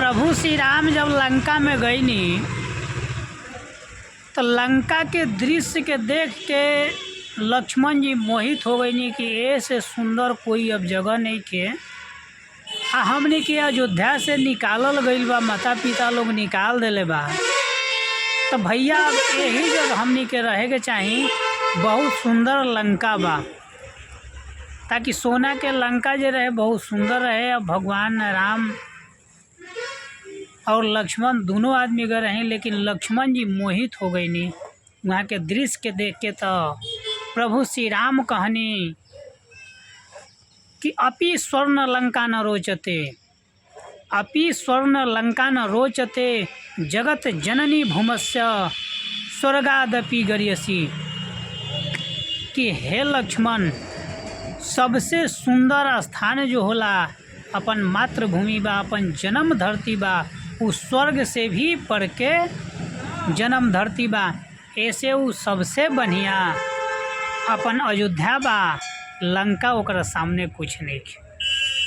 प्रभु श्री राम जब लंका में गईनी तो लंका के दृश्य के देख के लक्ष्मण जी मोहित हो गईनी कि ऐसे सुंदर कोई अब जगह नहीं के। हमने के अयोध्या से निकालल गईल बा, माता पिता लोग निकाल देले बा, तो भैया अब यही जगह हमने के रहे के चाही। बहुत सुंदर लंका बा, ताकि सोना के लंका जो रहे बहुत सुंदर रहे। अब भगवान राम और लक्ष्मण दोनों आदमी गए रहे, लेकिन लक्ष्मण जी मोहित हो गई नी वहाँ के दृश्य के देख के। तो प्रभु श्री राम कहनी कि अपि स्वर्ण लंका न रोचते, अपि स्वर्ण लंका न रोचते, जगत जननी भूमस्य स्वर्गादपि गरीयसी। कि हे लक्ष्मण, सबसे सुंदर स्थान जो होला अपन मातृभूमि बा, अपन जन्म धरती बा, उस स्वर्ग से भी बढ़ के जन्म धरती बा। ऐसे उ सबसे बढ़िया अपन अयोध्या बा, लंका ओकरा सामने कुछ नहीं।